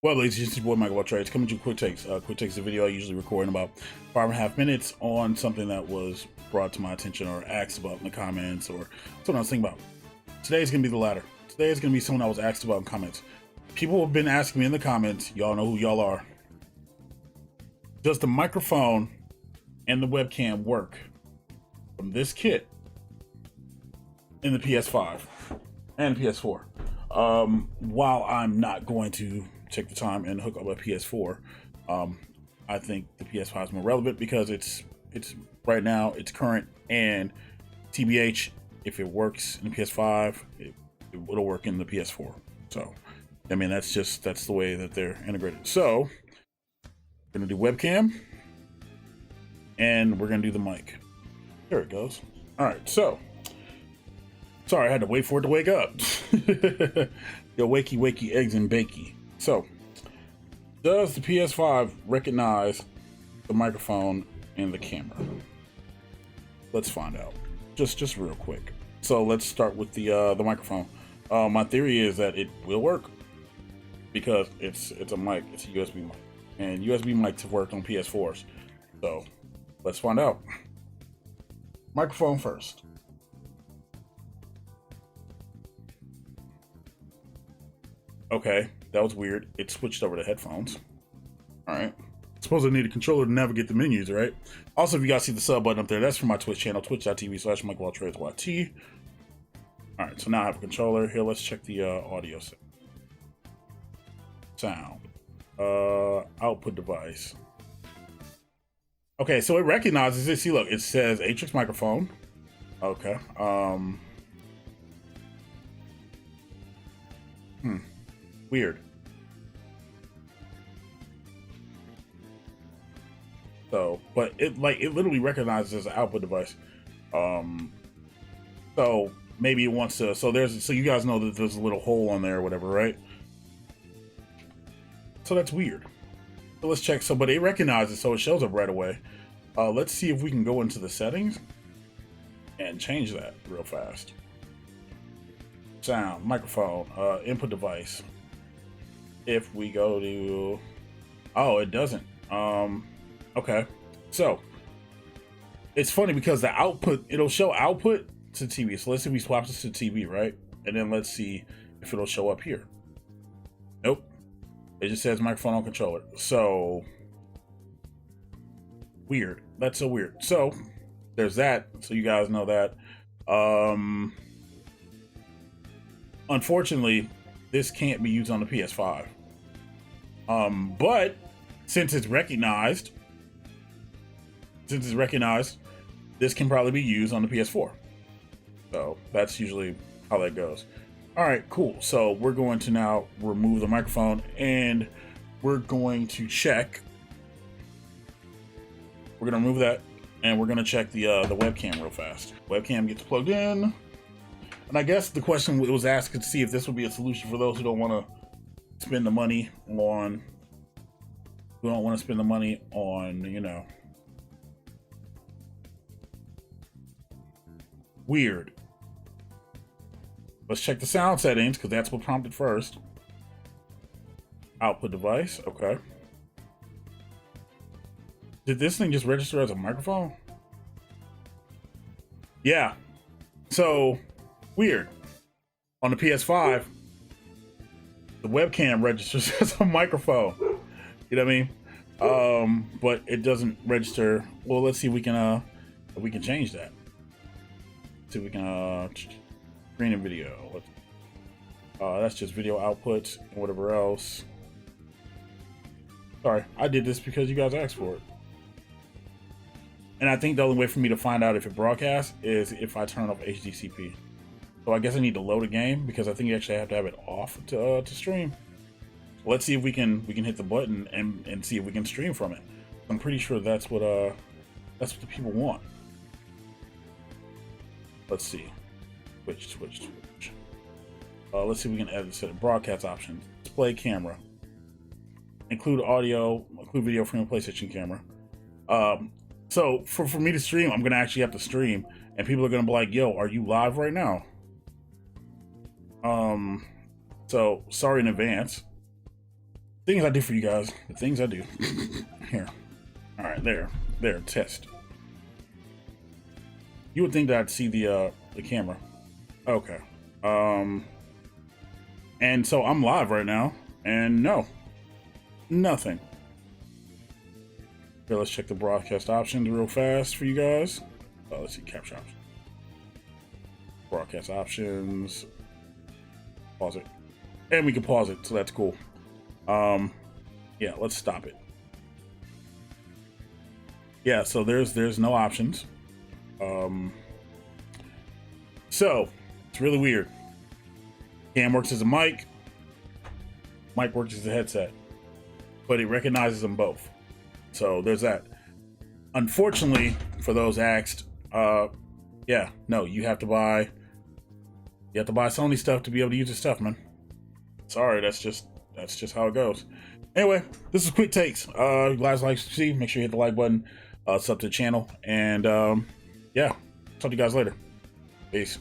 Well, ladies and gentlemen, boy Michael Trades coming to Quick Takes. Quick Takes is a video I usually record in about 5.5 minutes on something that was brought to my attention or asked about in the comments or something I was thinking about. Today is going to be the latter. Today is going to be something I was asked about in comments. People have been asking me in the comments, y'all know who y'all are. Does the microphone and the webcam work from this kit in the PS5 and PS4? While I'm not going to take the time and hook up a PS4, I think the PS5 is more relevant because it's right now, it's current, and TBH, if it works in the PS5, it'll work in the PS4. So, I mean, that's the way that they're integrated. So, we're gonna do webcam, and we're gonna do the mic. There it goes. All right, so, sorry, I had to wait for it to wake up. Yo, wakey, eggs and bakey. So, does the PS5 recognize the microphone and the camera? Let's find out. Just real quick. So let's start with the microphone. My theory is that it will work because it's a mic. It's a USB mic, and USB mics work on PS4s. So let's find out. Microphone first. Okay, that was weird. It switched over to headphones. All right. Suppose I need a controller to navigate the menus, right? Also, if you guys see the sub button up there, that's for my Twitch channel, twitch.tv/MichaelTradesYT. All right, so now I have a controller. Here, let's check the audio set. Sound. Output device. Okay, so it recognizes it. See, look, it says Atrix microphone. Okay. Weird. So, but it literally recognizes as an output device. So maybe it wants to. So you guys know that there's a little hole on there or whatever, right? So that's weird. So let's check. So, but it recognizes, so it shows up right away. Let's see if we can go into the settings and change that real fast. Sound, microphone, input device. If we go to, oh, it doesn't. Okay, so it's funny because the output, it'll show output to TV. So let's see if we swap this to TV, right? And then let's see if it'll show up here. Nope, it just says microphone on controller. So weird. That's so weird. So there's that. So you guys know that. Unfortunately, this can't be used on the PS5. But since it's recognized, this can probably be used on the PS4. So that's usually how that goes. All right, cool. So we're going to now remove the microphone and we're going to check. We're going to remove that and we're going to check the webcam real fast. Webcam gets plugged in. And I guess the question was asked to see if this would be a solution for those who don't want to spend the money on, you know, weird. Let's check the sound settings because that's what prompted first. Output device, okay. Did this thing just register as a microphone? Yeah. So weird. On the PS5, the webcam registers as a microphone. You know what I mean? But it doesn't register. Well, let's see if we can change that. See if we can screen and video. That's just video outputs and whatever else. Sorry, I did this because you guys asked for it. And I think the only way for me to find out if it broadcasts is if I turn off HDCP. So I guess I need to load a game because I think you actually have to have it off to stream. Let's see if we can hit the button and see if we can stream from it. I'm pretty sure that's what the people want. Let's see. Switch. Let's see if we can edit set of broadcast options. Display camera. Include video from a PlayStation camera. So for me to stream, I'm gonna actually have to stream, and people are gonna be like, "Yo, are you live right now?" So sorry in advance. Things I do for you guys. The things I do. Here. All right, there. Test. You would think that I'd see the camera. Okay. And so I'm live right now, and no, nothing. Okay, let's check the broadcast options real fast for you guys. Let's see, capture options. Broadcast options. Pause it. And we can pause it, so that's cool. Yeah, let's stop it. Yeah, so there's no options. So it's really weird. Cam works as a mic works as a headset, but it recognizes them both. So there's that. Unfortunately, for those asked, yeah, no, you have to buy Sony stuff to be able to use the stuff, man. Sorry, that's just how it goes. Anyway, this is Quick Takes. You guys like to see, make sure you hit the like button, sub to the channel, and yeah, talk to you guys later. Peace.